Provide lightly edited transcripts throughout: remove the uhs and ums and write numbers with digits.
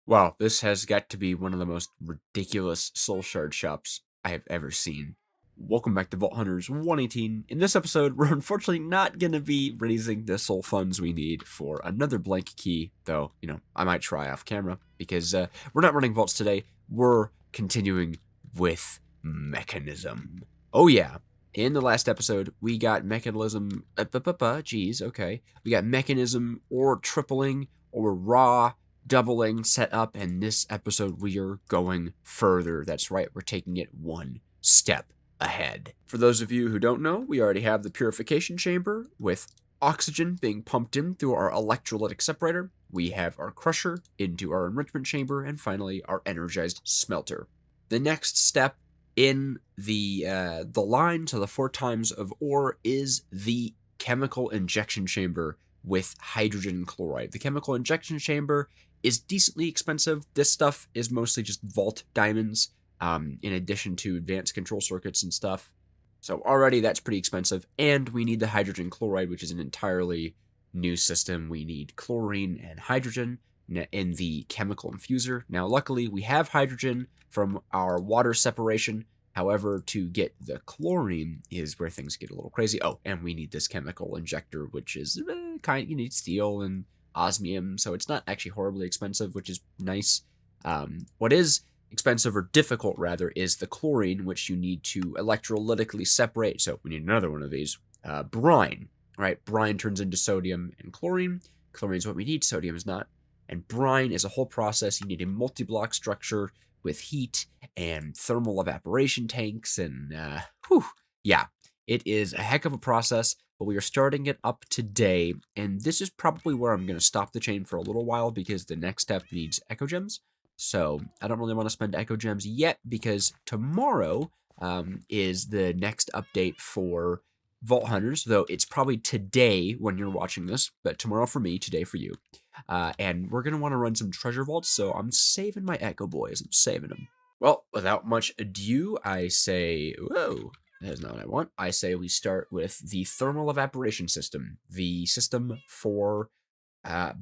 Wow, this has got to be one of the most ridiculous soul shard shops I have ever seen. Welcome back to Vault Hunters 118. In this episode, we're unfortunately not going to be raising the soul funds we need for another blank key, though, I might try off camera, because we're not running vaults today. We're continuing with Mechanism. Oh yeah, in the last episode, we got Mechanism, geez, okay. We got Mechanism, or tripling, or raw, doubling set up, and this episode we are going further. That's right, we're taking it one step ahead. For those of you who don't know, we already have the purification chamber with oxygen being pumped in through our electrolytic separator. We have our crusher into our enrichment chamber, and finally our energized smelter. The next step in the line to the 4 times of ore is the chemical injection chamber with hydrogen chloride. The chemical injection chamber is decently expensive. This stuff is mostly just vault diamonds, in addition to advanced control circuits and stuff. So already that's pretty expensive, and we need the hydrogen chloride, which is an entirely new system. We need chlorine and hydrogen in the chemical infuser. Now, luckily, we have hydrogen from our water separation. However, to get the chlorine is where things get a little crazy. Oh, and we need this chemical injector, which is you need steel and osmium, so it's not actually horribly expensive, which is nice. What is expensive, or difficult rather, is the chlorine, which you need to electrolytically separate. So we need another one of these. Brine, right? Brine turns into sodium and chlorine. Chlorine is what we need, sodium is not. And brine is a whole process. You need a multi-block structure with heat and thermal evaporation tanks, and yeah, it is a heck of a process, but we are starting it up today, and this is probably where I'm going to stop the chain for a little while, because the next step needs echo gems. So I don't really want to spend echo gems yet, because tomorrow is the next update for Vault Hunters, though it's probably today when you're watching this, but tomorrow for me, today for you. And we're going to want to run some treasure vaults, so I'm saving my echo boys. I'm saving them. Well, without much ado, I say, whoa, that is not what I want. I say we start with the thermal evaporation system, the system for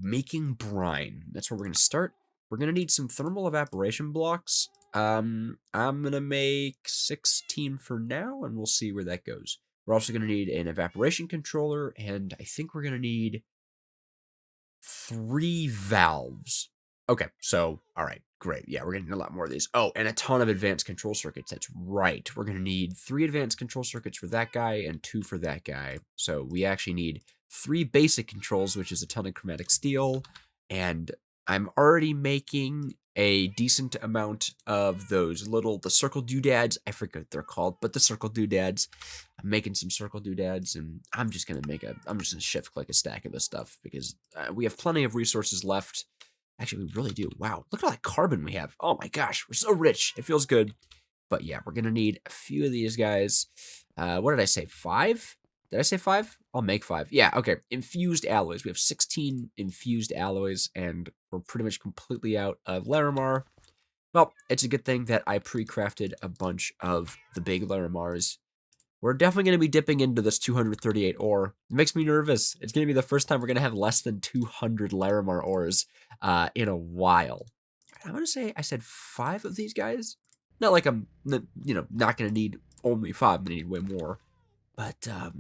making brine. That's where we're going to start. We're going to need some thermal evaporation blocks. I'm going to make 16 for now, and we'll see where that goes. We're also going to need an evaporation controller, and I think we're going to need 3 valves. Okay, so, all right, great. Yeah, we're going to need a lot more of these. Oh, and a ton of advanced control circuits. That's right. We're going to need 3 advanced control circuits for that guy and 2 for that guy. So we actually need 3 basic controls, which is a ton of chromatic steel, and I'm already making a decent amount of those the circle doodads. I forget what they're called, but the circle doodads. I'm making some circle doodads, and I'm just gonna shift click a stack of this stuff, because we have plenty of resources left. Actually, we really do. Wow, look at all that carbon we have. Oh my gosh, we're so rich. It feels good. But yeah, we're gonna need a few of these guys. What did I say? 5? Did I say 5? I'll make 5. Yeah, okay. Infused alloys. We have 16 infused alloys, and we're pretty much completely out of Larimar. Well, it's a good thing that I pre-crafted a bunch of the big Larimars. We're definitely going to be dipping into this 238 ore. It makes me nervous. It's going to be the first time we're going to have less than 200 Larimar ores in a while. I'm going to say I said 5 of these guys. Not like I'm, not going to need only 5. I'm going to need way more. But, all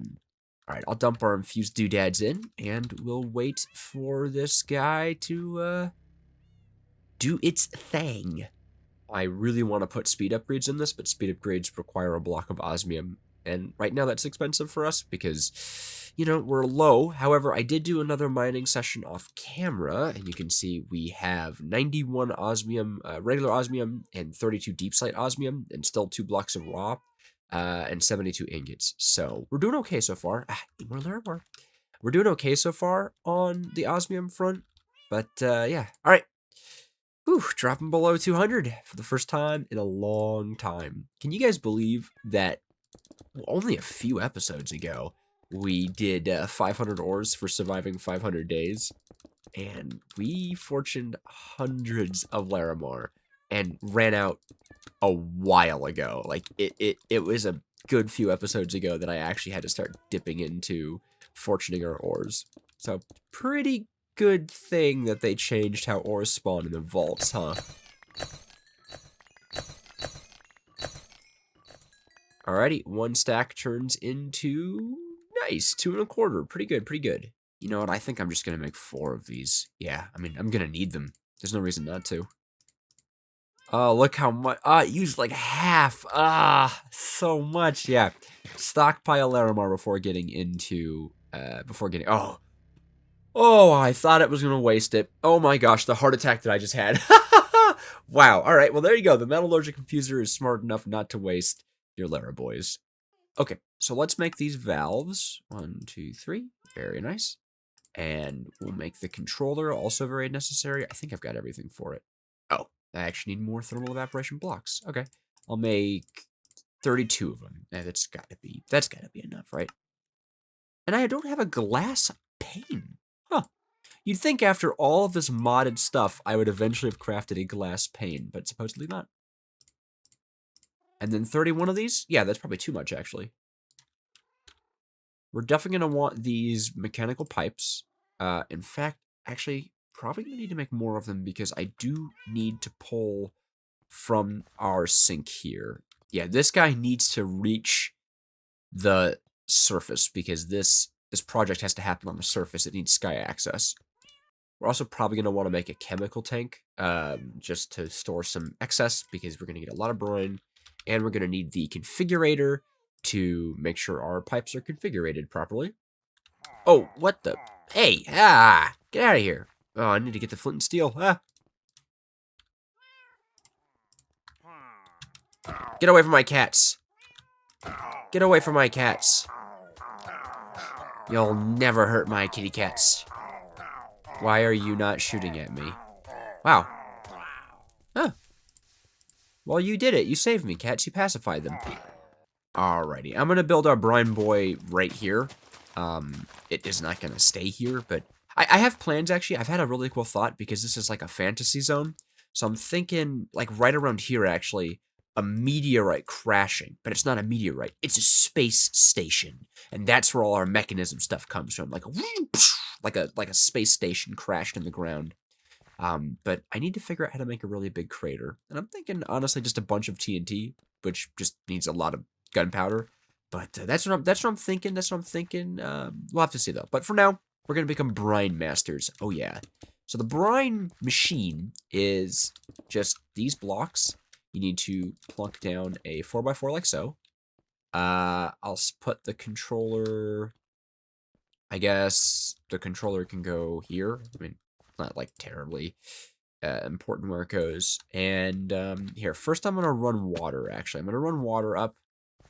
right, I'll dump our infused doodads in, and we'll wait for this guy to do its thing. I really want to put speed upgrades in this, but speed upgrades require a block of osmium, and right now that's expensive for us because, we're low. However, I did do another mining session off camera, and you can see we have 91 osmium, regular osmium, and 32 deep slate osmium, and still 2 blocks of raw, and 72 ingots. So we're doing okay so far. More. We're doing okay so far on the osmium front, but yeah. All right. Whew, dropping below 200 for the first time in a long time. Can you guys believe that only a few episodes ago we did 500 ores for surviving 500 days, and we fortuned hundreds of Larimar and ran out a while ago. Like, it was a good few episodes ago that I actually had to start dipping into fortuning our ores. So pretty good thing that they changed how ores spawn in the vaults, huh? Alrighty, 1 stack turns into... Nice, 2 1/4. Pretty good, pretty good. You know what, I think I'm just gonna make 4 of these. Yeah, I mean, I'm gonna need them. There's no reason not to. Oh, look how much. I used like half. So much. Yeah. Stockpile Larimar before getting into. Oh. Oh, I thought it was going to waste it. Oh my gosh, the heart attack that I just had. Wow. All right. Well, there you go. The metallurgic confuser is smart enough not to waste your Lara boys. Okay. So let's make these valves. 1, 2, 3. Very nice. And we'll make the controller also very necessary. I think I've got everything for it. Oh, I actually need more thermal evaporation blocks. Okay. I'll make 32 of them. That's gotta be enough, right? And I don't have a glass pane. Huh. You'd think after all of this modded stuff, I would eventually have crafted a glass pane, but supposedly not. And then 31 of these? Yeah, that's probably too much, actually. We're definitely going to want these mechanical pipes. In fact, actually, probably going to need to make more of them because I do need to pull from our sink here. Yeah, this guy needs to reach the surface because this project has to happen on the surface. It needs sky access. We're also probably going to want to make a chemical tank just to store some excess because we're going to get a lot of brine. And we're going to need the configurator to make sure our pipes are configured properly. Oh, what the? Hey, get out of here. Oh, I need to get the flint and steel. Get away from my cats. Get away from my cats. You'll never hurt my kitty cats. Why are you not shooting at me? Wow. Huh. Well, you did it. You saved me, cats. You pacified them. Alrighty. I'm going to build our brine boy right here. It is not going to stay here, but I have plans, actually. I've had a really cool thought because this is like a fantasy zone. So I'm thinking, like, right around here, actually, a meteorite crashing. But it's not a meteorite. It's a space station. And that's where all our mechanism stuff comes from. Like a space station crashed in the ground. But I need to figure out how to make a really big crater. And I'm thinking, honestly, just a bunch of TNT, which just needs a lot of gunpowder. But that's what I'm thinking. We'll have to see, though. But for now, we're going to become brine masters. Oh, yeah. So the brine machine is just these blocks. You need to plunk down a 4x4 like so. I'll put the controller... I guess the controller can go here. I mean, it's not like terribly important where it goes. And here, first I'm going to run water, actually. I'm going to run water up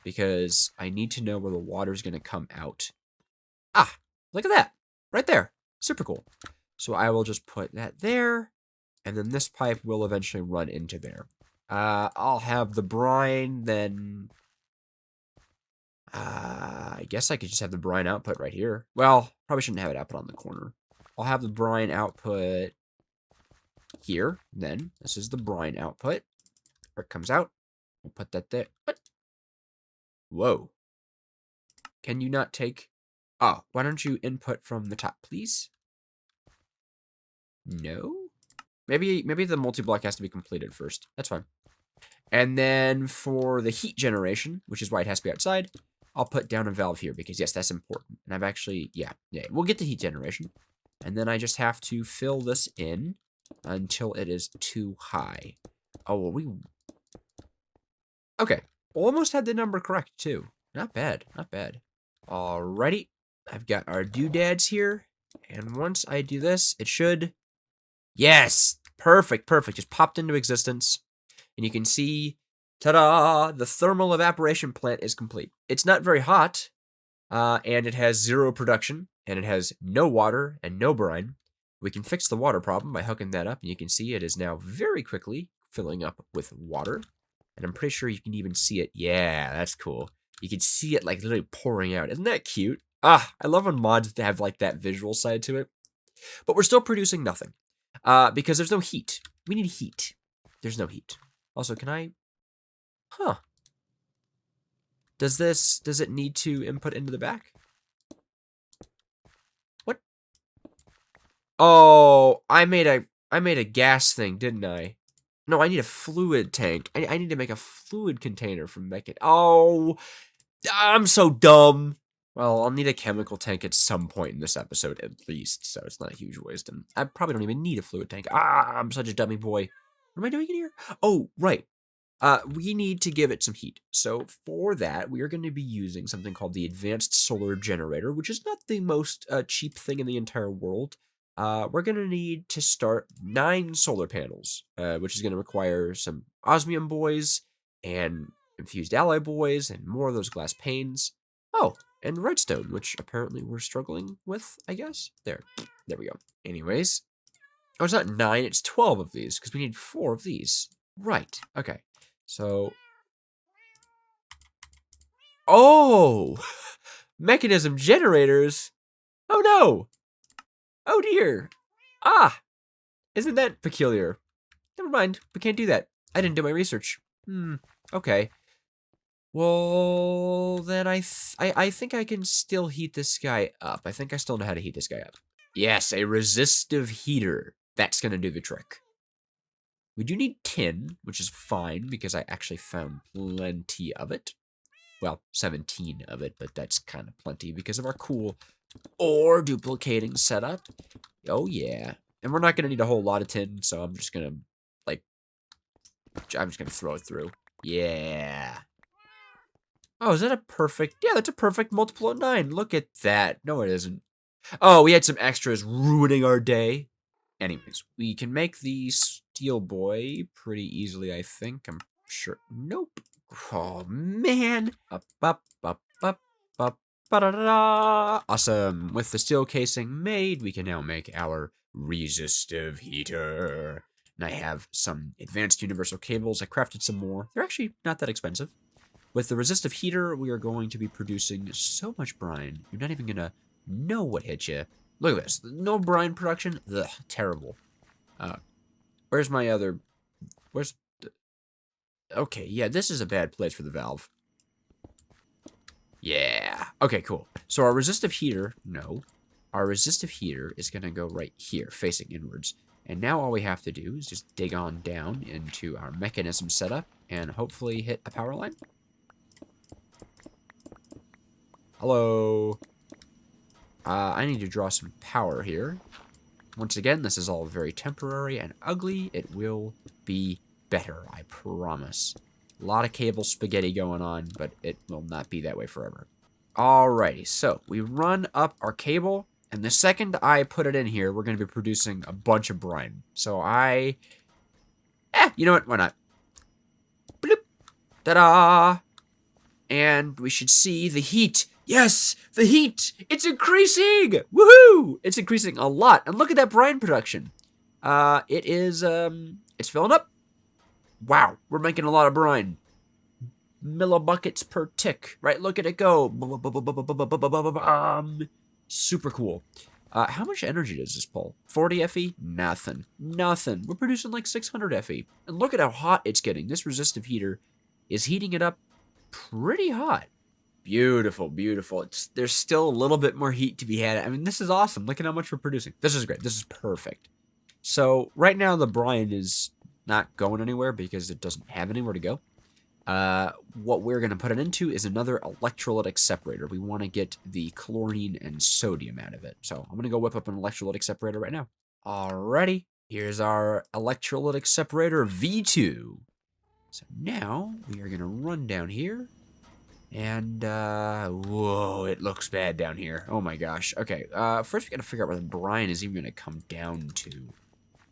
because I need to know where the water's going to come out. Ah, look at that. Right there. Super cool. So I will just put that there. And then this pipe will eventually run into there. I'll have the brine then... I guess I could just have the brine output right here. Well, probably shouldn't have it output on the corner. I'll have the brine output here. Then this is the brine output. Where it comes out. We'll put that there. What? Whoa. Can you not take... Oh, why don't you input from the top, please? No? Maybe the multi-block has to be completed first. That's fine. And then for the heat generation, which is why it has to be outside, I'll put down a valve here because, yes, that's important. And I've actually, yeah, we'll get the heat generation. And then I just have to fill this in until it is too high. Oh, well, we... Okay. Almost had the number correct, too. Not bad, not bad. Alrighty. I've got our doodads here. And once I do this, it should... Yes! Perfect, perfect. Just popped into existence. And you can see... Ta-da! The thermal evaporation plant is complete. It's not very hot, and it has 0 production, and it has no water and no brine. We can fix the water problem by hooking that up, and you can see it is now very quickly filling up with water. And I'm pretty sure you can even see it. Yeah, that's cool. You can see it like literally pouring out. Isn't that cute? I love when mods have like that visual side to it. But we're still producing nothing, because there's no heat. We need heat. There's no heat. Also, can I... Huh. Does it need to input into the back? What? Oh, I made a gas thing, didn't I? No, I need a fluid tank. I need to make a fluid container from Mekanism. Oh, I'm so dumb. Well, I'll need a chemical tank at some point in this episode, at least, so it's not a huge waste. And I probably don't even need a fluid tank. Ah, I'm such a dummy boy. What am I doing in here? Oh, right. We need to give it some heat. So for that, we are going to be using something called the Advanced Solar Generator, which is not the most cheap thing in the entire world. We're going to need to start 9 solar panels, which is going to require some osmium boys and infused alloy boys and more of those glass panes. Oh, and redstone, which apparently we're struggling with, I guess. There we go. Anyways, oh, it's not 9, it's 12 of these, because we need 4 of these. Right, okay. So, oh, mechanism generators. Oh no. Oh dear. Ah, isn't that peculiar? Never mind, we can't do that. I didn't do my research. Okay. Well, then I think I can still heat this guy up. I think I still know how to heat this guy up. Yes, a resistive heater. That's gonna do the trick. We do need tin, which is fine because I actually found plenty of it. Well, 17 of it, but that's kind of plenty because of our cool ore duplicating setup. Oh, yeah. And we're not going to need a whole lot of tin, so I'm just going to, like, throw it through. Yeah. Oh, is that a perfect? Yeah, that's a perfect multiple of 9. Look at that. No, it isn't. Oh, we had some extras ruining our day. Anyways, we can make the steel boy pretty easily, I think. I'm sure. Nope. Oh, man. Ba-da-da. Awesome. With the steel casing made, we can now make our resistive heater. And I have some advanced universal cables. I crafted some more. They're actually not that expensive. With the resistive heater, we are going to be producing so much brine. You're not even going to know what hit you. Look at this. No brine production. Ugh, terrible. Where's my other... Where's... Okay, yeah, this is a bad place for the valve. Yeah. Okay, cool. So our resistive heater... No. Our resistive heater is going to go right here, facing inwards. And now all we have to do is just dig on down into our mechanism setup and hopefully hit a power line. Hello. I need to draw some power here. Once again, this is all very temporary and ugly. It will be better, I promise. A lot of cable spaghetti going on, but it will not be that way forever. Alrighty, so we run up our cable, and the second I put it in here, we're going to be producing a bunch of brine. So you know what? Why not? Bloop. Ta-da! And we should see the heat. Yes, the heat! It's increasing! Woohoo! It's increasing a lot. And look at that brine production. It's filling up. Wow, we're making a lot of brine. Millibuckets per tick, right? Look at it go. Super cool. How much energy does this pull? 40 FE? Nothing. Nothing. We're producing like 600 FE. And look at how hot it's getting. This resistive heater is heating it up pretty hot. Beautiful, beautiful. There's still a little bit more heat to be had. I mean, this is awesome. Look at how much we're producing. This is great. This is perfect. So right now the brine is not going anywhere because it doesn't have anywhere to go. What we're going to put it into is another electrolytic separator. We want to get the chlorine and sodium out of it. So I'm going to go whip up an electrolytic separator right now. Alrighty. Here's our electrolytic separator V2. So now we are going to run down here. And, whoa, it looks bad down here. Oh my gosh. Okay, first we gotta figure out where the brine is even gonna come down to.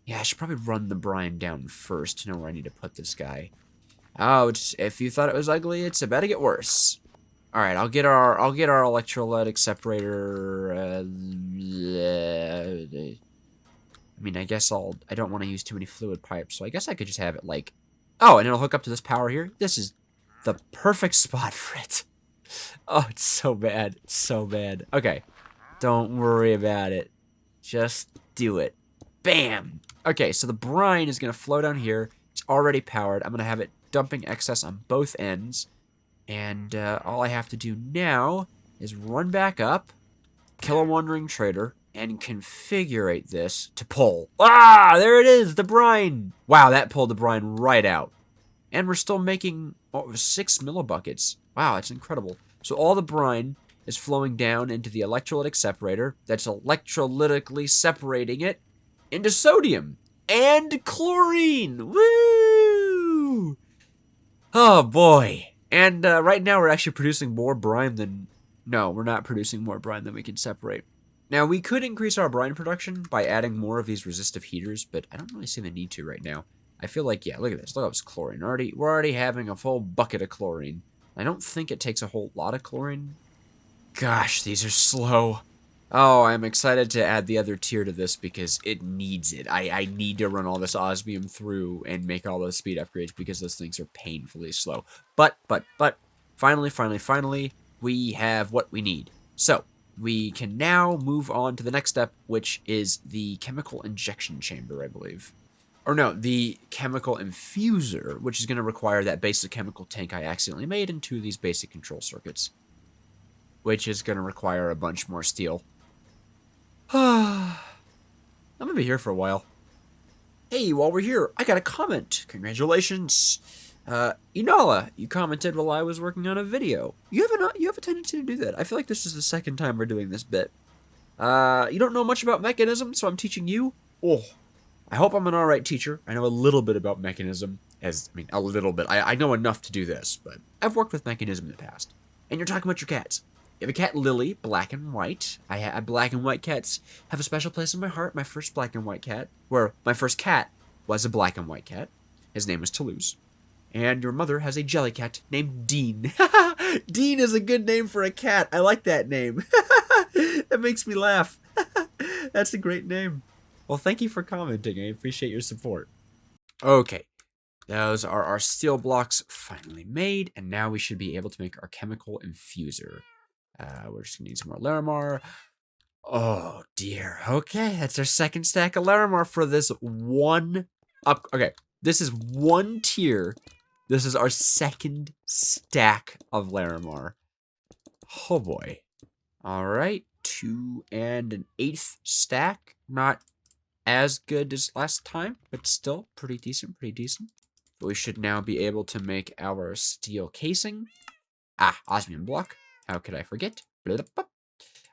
Yeah, I should probably run the brine down first to know where I need to put this guy. Oh, if you thought it was ugly, it's about to get worse. Alright, I'll get our electrolytic separator, I mean, I guess I don't want to use too many fluid pipes, so I guess I could just have it like... Oh, and it'll hook up to this power here. This is the perfect spot for it. Oh, it's so bad. So bad. Okay. Don't worry about it. Just do it. Bam! Okay, so the brine is going to flow down here. It's already powered. I'm going to have it dumping excess on both ends. And all I have to do now is run back up, kill a wandering trader, and configure this to pull. Ah, there it is, the brine. Wow, that pulled the brine right out. And we're still making 6 millibuckets. Wow, that's incredible. So all the brine is flowing down into the electrolytic separator that's electrolytically separating it into sodium and chlorine. Woo! Oh boy. And right now we're actually producing more brine than... No, we're not producing more brine than we can separate. Now, we could increase our brine production by adding more of these resistive heaters, but I don't really see the need to right now. I feel like, yeah, look at this. Look at all this chlorine. We're already having a full bucket of chlorine. I don't think it takes a whole lot of chlorine. Gosh, these are slow. Oh, I'm excited to add the other tier to this because it needs it. I need to run all this osmium through and make all those speed upgrades because those things are painfully slow. But, finally, we have what we need. So, we can now move on to the next step, which is the chemical injection chamber, I believe. Or no, the chemical infuser, which is going to require that basic chemical tank I accidentally made into these basic control circuits, which is going to require a bunch more steel. I'm going to be here for a while. Hey, while we're here, I got a comment. Congratulations. Inala, you commented while I was working on a video. You have a tendency to do that. I feel like this is the second time we're doing this bit. You don't know much about Mechanism, so I'm teaching you. Oh, I hope I'm an alright teacher. I know a little bit about Mechanism. A little bit. I know enough to do this, but I've worked with Mechanism in the past. And you're talking about your cats. You have a cat, Lily, black and white. Black and white cats have a special place in my heart. My first black and white cat, my first cat was a black and white cat. His name was Toulouse. And your mother has a jelly cat named Dean. Dean is a good name for a cat. I like that name. That makes me laugh. That's a great name. Well, thank you for commenting. I appreciate your support. Okay. Those are our steel blocks finally made, and now we should be able to make our chemical infuser. We're just gonna need some more Larimar. Oh dear. Okay, that's our second stack of Larimar for this one up. Okay, this is one tier. This is our second stack of Larimar. Oh boy. All right, 2 and 1/8 stack. Not as good as last time, but still pretty decent. But we should now be able to make our steel casing. Osmium block. How could I forget? All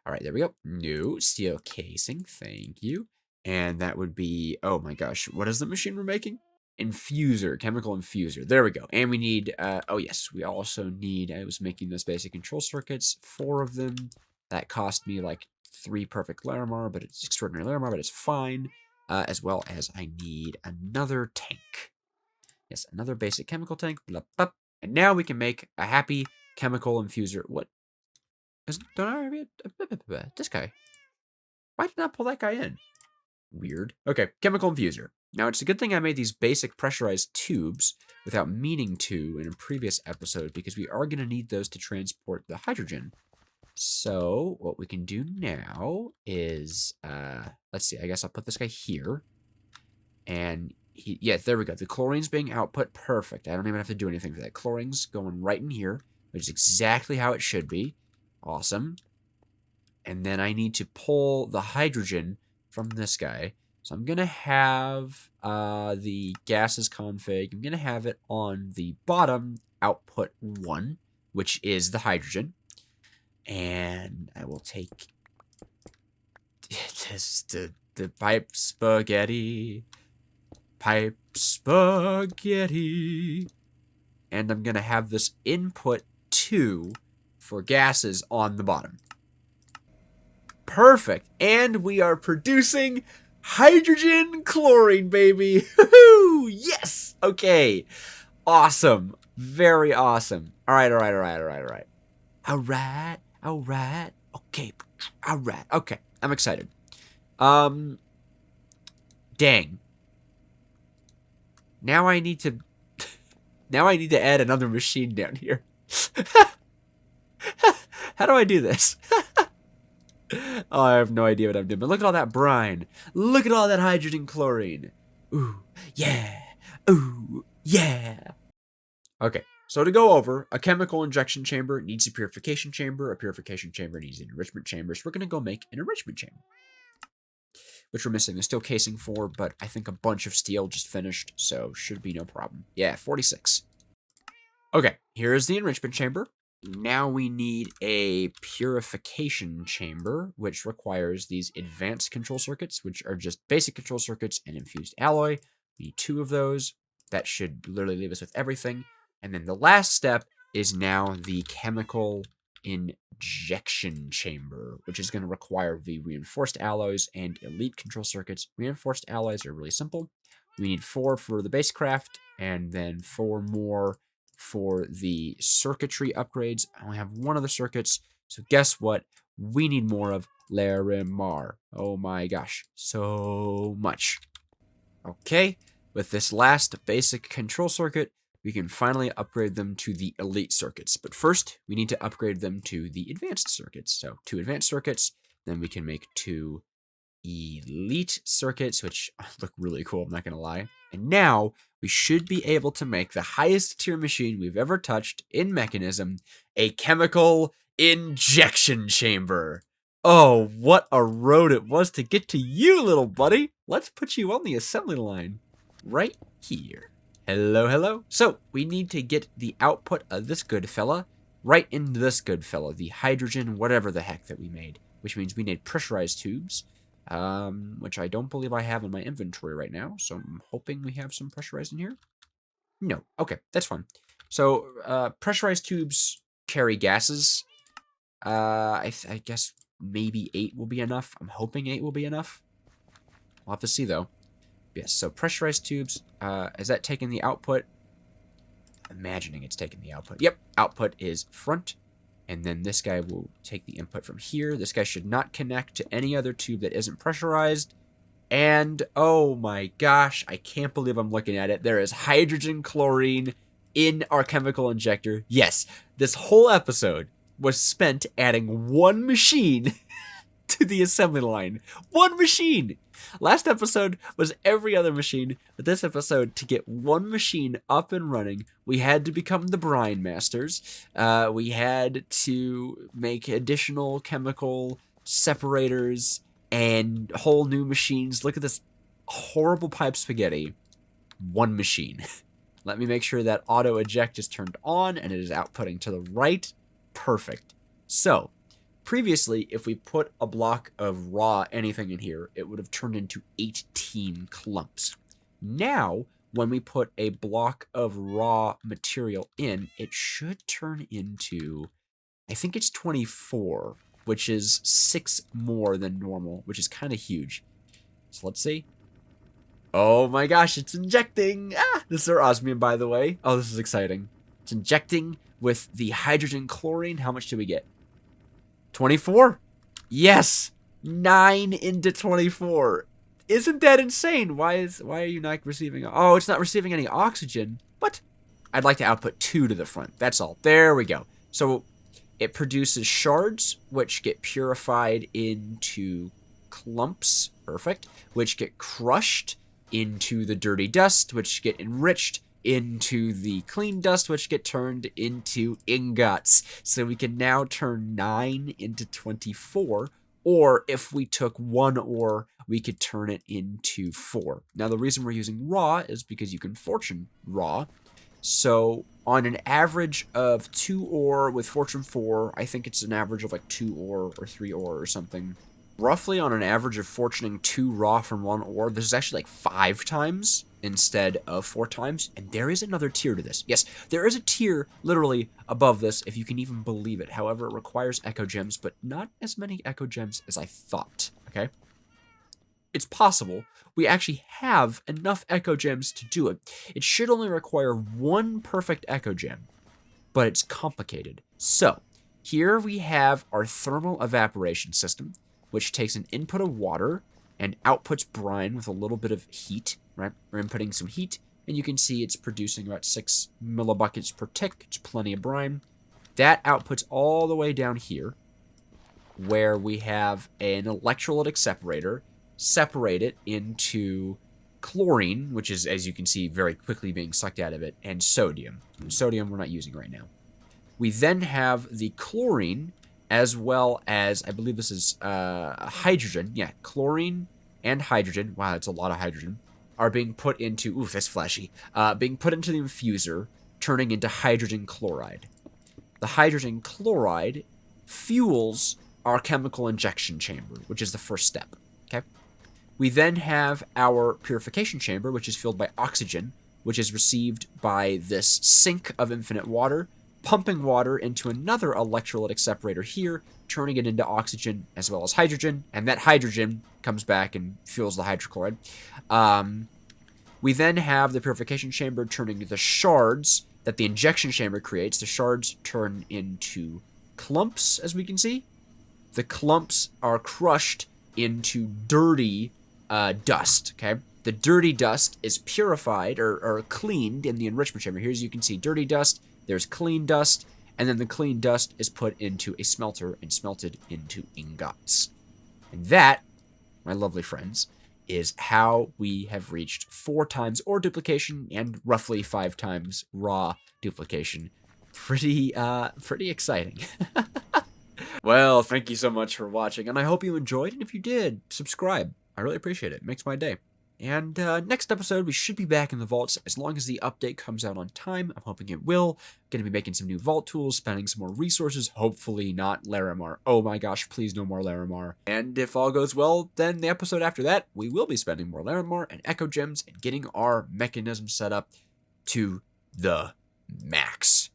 right, there we go. New steel casing. Thank you. And that would be, oh my gosh, what is the machine we're making? Infuser, chemical infuser. There we go. And we need, oh yes, we also need, I was making those basic control circuits, 4 of them. That cost me like 3 perfect Larimar, but it's extraordinary Larimar, but it's fine. As well as I need another tank. Yes, another basic chemical tank. Blah, blah. And now we can make a happy chemical infuser. What? Don't I already... This guy. Why did I not pull that guy in? Weird. Okay, chemical infuser. Now, it's a good thing I made these basic pressurized tubes without meaning to in a previous episode, because we are going to need those to transport the hydrogen. So, what we can do now is... let's see, I guess I'll put this guy here. And... yeah, there we go. The chlorine's being output. Perfect. I don't even have to do anything for that. Chlorine's going right in here, which is exactly how it should be. Awesome. And then I need to pull the hydrogen from this guy. So I'm going to have the gases config. I'm going to have it on the bottom output 1, which is the hydrogen. And I will take the pipe spaghetti. Pipe spaghetti. And I'm going to have this input 2 for gases on the bottom. Perfect. And we are producing hydrogen chlorine, baby. Yes. Okay. Awesome. Very awesome. All right. Okay. All right. Okay. I'm excited. Dang. Now I need to add another machine down here. How do I do this? Oh, I have no idea what I'm doing. But look at all that brine. Look at all that hydrogen chlorine. Ooh, yeah. Ooh, yeah. Okay, so to go over, a chemical injection chamber needs a purification chamber. A purification chamber needs an enrichment chamber. So we're going to go make an enrichment chamber. which we're missing the steel casing for, but I think a bunch of steel just finished, so should be no problem. Yeah, 46. Okay, here's the enrichment chamber. Now we need a purification chamber, which requires these advanced control circuits, which are just basic control circuits and infused alloy. We need 2 of those. That should literally leave us with everything. And then the last step is now the chemical injection chamber, which is going to require the reinforced alloys and elite control circuits. Reinforced alloys are really simple. We need 4 for the base craft, and then 4 more for the circuitry upgrades. I only have 1 of the circuits, so guess what? We need more of Larimar. Oh my gosh, so much. Okay, with this last basic control circuit, we can finally upgrade them to the elite circuits. But first, we need to upgrade them to the advanced circuits. So 2 advanced circuits, then we can make 2 elite circuits, which look really cool, I'm not going to lie. And now, we should be able to make the highest tier machine we've ever touched in Mekanism, a chemical injection chamber. Oh, what a road it was to get to you, little buddy. Let's put you on the assembly line right here. Hello, hello. So, we need to get the output of this good fella right into this good fella, the hydrogen whatever the heck that we made, which means we need pressurized tubes. Which I don't believe I have in my inventory right now, so I'm hoping we have some pressurized in here. No, okay, that's fine. So, pressurized tubes carry gases. I guess maybe 8 will be enough. I'm hoping 8 will be enough. We'll have to see, though. Yes, so pressurized tubes. Is that taking the output? Imagining it's taking the output. Yep, output is front. And then this guy will take the input from here. This guy should not connect to any other tube that isn't pressurized. And, oh my gosh, I can't believe I'm looking at it. There is hydrogen chlorine in our chemical injector. Yes, this whole episode was spent adding 1 machine to the assembly line. 1 machine! Last episode was every other machine, but this episode, to get 1 machine up and running, we had to become the brine masters. We had to make additional chemical separators and whole new machines. Look at this horrible pipe spaghetti. 1 machine. Let me make sure that auto eject is turned on and it is outputting to the right. Perfect. So, previously, if we put a block of raw anything in here, it would have turned into 18 clumps. Now, when we put a block of raw material in, it should turn into, I think it's 24, which is 6 more than normal, which is kind of huge. So let's see. Oh my gosh, it's injecting! Ah, this is our osmium, by the way. Oh, this is exciting. It's injecting with the hydrogen chlorine. How much do we get? 24? Yes! 9 into 24. Isn't that insane? Why are you not receiving... Oh, it's not receiving any oxygen. What? I'd like to output 2 to the front. That's all. There we go. So it produces shards, which get purified into clumps. Perfect. Which get crushed into the dirty dust, which get enriched into the clean dust, which get turned into ingots. So we can now turn 9 into 24, or if we took 1 ore, we could turn it into 4. Now, the reason we're using raw is because you can fortune raw. So on an average of 2 ore with fortune 4, I think it's an average of like 2 ore or 3 ore or something. Roughly on an average of fortuning 2 raw from 1 ore, this is actually like 5 times instead of 4 times. And there is another tier to this. Yes, there is a tier literally above this, if you can even believe it. However, it requires echo gems, but not as many echo gems as I thought, okay? It's possible we actually have enough echo gems to do it. It should only require 1 perfect echo gem, but it's complicated. So, here we have our thermal evaporation system, which takes an input of water and outputs brine with a little bit of heat, right? We're inputting some heat, and you can see it's producing about 6 millibuckets per tick. It's plenty of brine. That outputs all the way down here, where we have an electrolytic separator, separate it into chlorine, which is, as you can see, very quickly being sucked out of it, and sodium. And sodium we're not using right now. We then have the chlorine, as well as, I believe this is hydrogen. Yeah, chlorine and hydrogen, wow, that's a lot of hydrogen, are being put into, ooh, that's flashy, being put into the infuser, turning into hydrogen chloride. The hydrogen chloride fuels our chemical injection chamber, which is the first step, okay? We then have our purification chamber, which is filled by oxygen, which is received by this sink of infinite water, pumping water into another electrolytic separator here, turning it into oxygen as well as hydrogen, and that hydrogen comes back and fuels the hydrochloride. We then have the purification chamber turning the shards that the injection chamber creates. The shards turn into clumps, as we can see. The clumps are crushed into dirty dust, okay? The dirty dust is purified or cleaned in the enrichment chamber. Here, as you can see, dirty dust, there's clean dust, and then the clean dust is put into a smelter and smelted into ingots. And that, my lovely friends, is how we have reached 4 times ore duplication and roughly 5 times raw duplication. Pretty exciting. Well, thank you so much for watching, and I hope you enjoyed, and if you did, subscribe. I really appreciate it. It makes my day. And next episode, we should be back in the vaults as long as the update comes out on time. I'm hoping it will. Going to be making some new vault tools, spending some more resources, hopefully not Larimar. Oh my gosh, please no more Larimar. And if all goes well, then the episode after that, we will be spending more Larimar and Echo Gems and getting our mechanism set up to the max.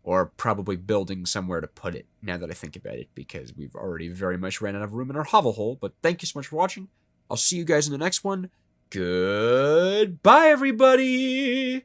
Or probably building somewhere to put it, now that I think about it, because we've already very much ran out of room in our hovel hole. But thank you so much for watching. I'll see you guys in the next one. Goodbye, everybody!